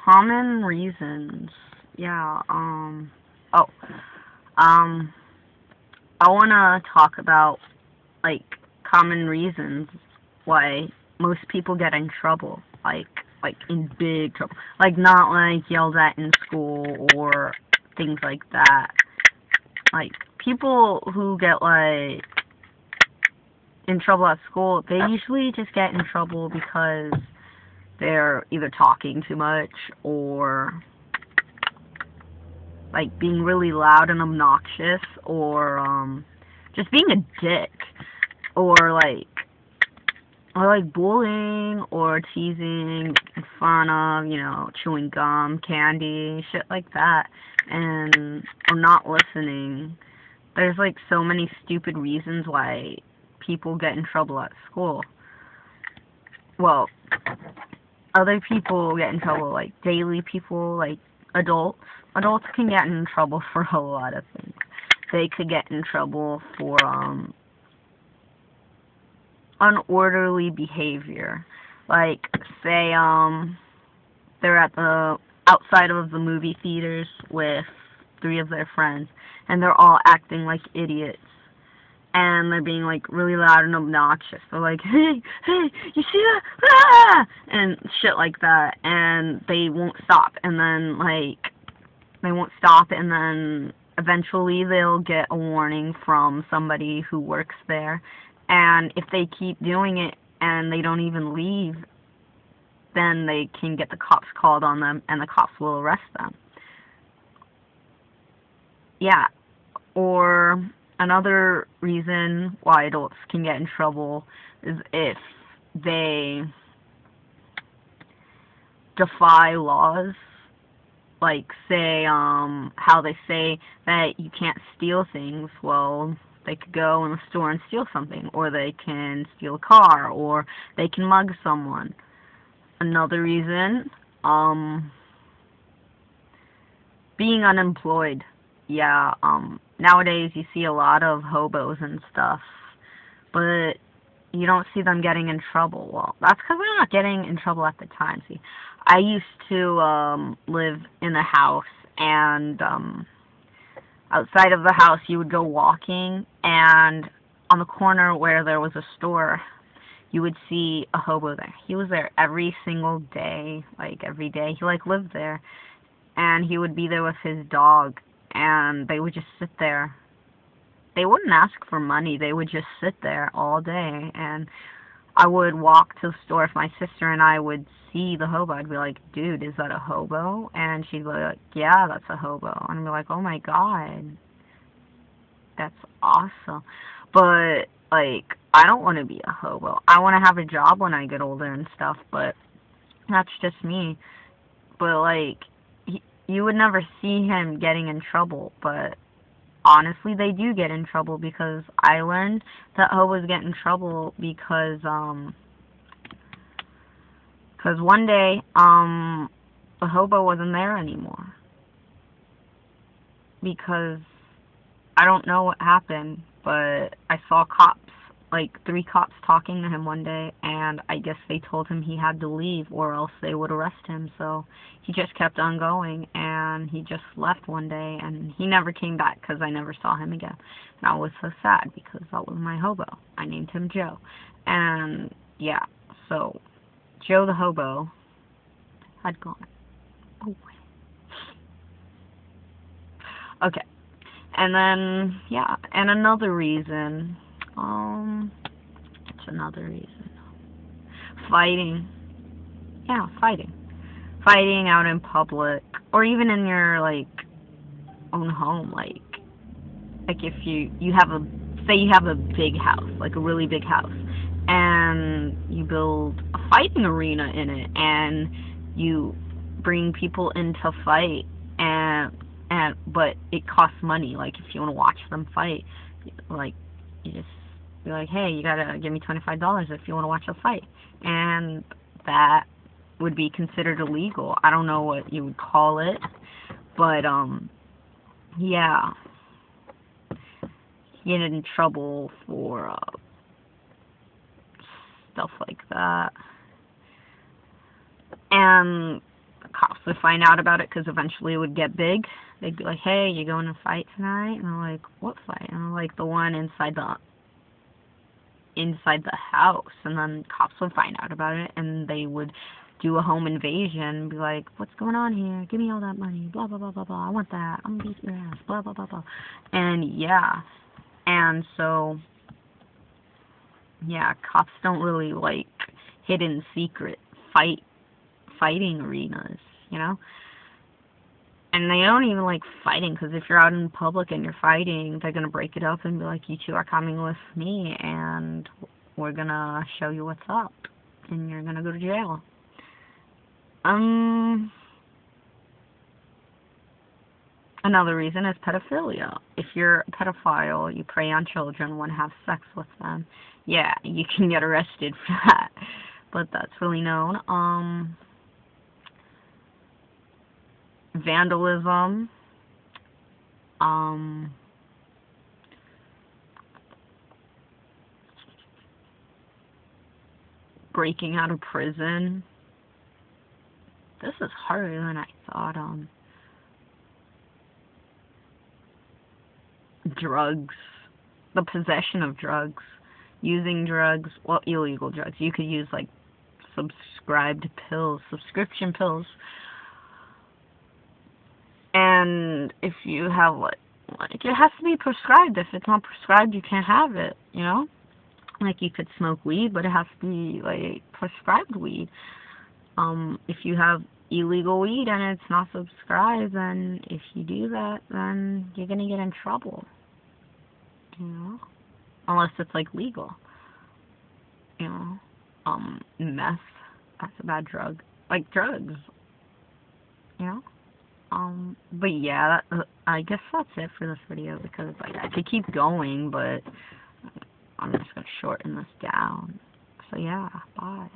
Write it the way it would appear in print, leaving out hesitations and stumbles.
Common reasons. Yeah, oh, um, I wanna talk about, like, common reasons why most people get in trouble. Like, in big trouble. Like, not, like, yelled at in school or things like that. Like, people who get, like, in trouble at school, they usually just get in trouble because they're either talking too much or like being really loud and obnoxious or just being a dick or like bullying or teasing, making fun of, chewing gum, candy, shit like that, and or not listening. There's like so many stupid reasons why people get in trouble at school. Well, other people get in trouble, like daily people, like adults. Adults can get in trouble for a lot of things. They could get in trouble for unorderly behavior. Like, say they're at the outside of the movie theaters with three of their friends and they're all acting like idiots and they're being like really loud and obnoxious. They're like, hey, you see that? Ah! And shit like that, and they won't stop. And then they won't stop, and then eventually they'll get a warning from somebody who works there. And if they keep doing it and they don't even leave, then they can get the cops called on them, and the cops will arrest them. Yeah, or another reason why adults can get in trouble is if they defy laws. Like, say, how they say that you can't steal things. Well, they could go in the store and steal something, or they can steal a car, or they can mug someone. Another reason, being unemployed. Yeah, nowadays you see a lot of hobos and stuff, but you don't see them getting in trouble. Well, that's because they're not getting in trouble at the time. See, I used to live in a house, and outside of the house you would go walking, and on the corner where there was a store, you would see a hobo there. He was there every single day, like every day. He lived there, and he would be there with his dog, and they would just sit there. They wouldn't ask for money. They would just sit there all day, and I would walk to the store. If my sister and I would see the hobo, I'd be like, dude, is that a hobo? And she'd be like, yeah, that's a hobo. And I'd be like, oh my god, that's awesome. But, like, I don't want to be a hobo. I want to have a job when I get older and stuff, but that's just me. But, like, you would never see him getting in trouble, but honestly, they do get in trouble, because I learned that hobos get in trouble because one day, the hobo wasn't there anymore. Because I don't know what happened, but I saw cops, like 3 cops talking to him one day, and I guess they told him he had to leave or else they would arrest him. So he just kept on going, and he just left one day, and he never came back because I never saw him again. And I was so sad because that was my hobo. I named him Joe. And yeah, so Joe the hobo had gone away. Okay. And then, yeah, and another reason, what's another reason? Fighting. Yeah, fighting. Fighting out in public, or even in your, like, own home, like if you have say you have a big house, like a really big house, and you build a fighting arena in it, and you bring people in to fight, but it costs money. Like, if you want to watch them fight, like, you just be like, hey, you gotta give me $25 if you want to watch a fight, and that would be considered illegal. I don't know what you would call it, but yeah, you get in trouble for stuff like that. And the cops would find out about it because eventually it would get big. They'd be like, hey, you going to fight tonight? And they're like, what fight? And they're like, the one inside the house. And then cops would find out about it, and they would do a home invasion and be like, what's going on here? Give me all that money. Blah, blah, blah, blah, blah. I want that. I'm going to beat your ass. Blah, blah, blah, blah. And, yeah. And so, yeah, cops don't really like hidden secret fighting arenas, you know? And they don't even like fighting, because if you're out in public and you're fighting, they're going to break it up and be like, you two are coming with me, and we're going to show you what's up, and you're going to go to jail. Another reason is pedophilia. If you're a pedophile, you prey on children, want to have sex with them, yeah, you can get arrested for that. But that's really known. Vandalism. Breaking out of prison. This is harder than I thought. Drugs. The possession of drugs. Using drugs. Well, illegal drugs. You could use, like, subscription pills. And if you have, like, it has to be prescribed. If it's not prescribed, you can't have it, you know? Like, you could smoke weed, but it has to be, like, prescribed weed. If you have illegal weed and it's not subscribed, then if you do that, then you're gonna get in trouble, you know? Unless it's, like, legal, you know? Meth, that's a bad drug. Like, drugs, you know? But yeah, I guess that's it for this video, because, like, I could keep going, but I'm just gonna shorten this down. So yeah, bye.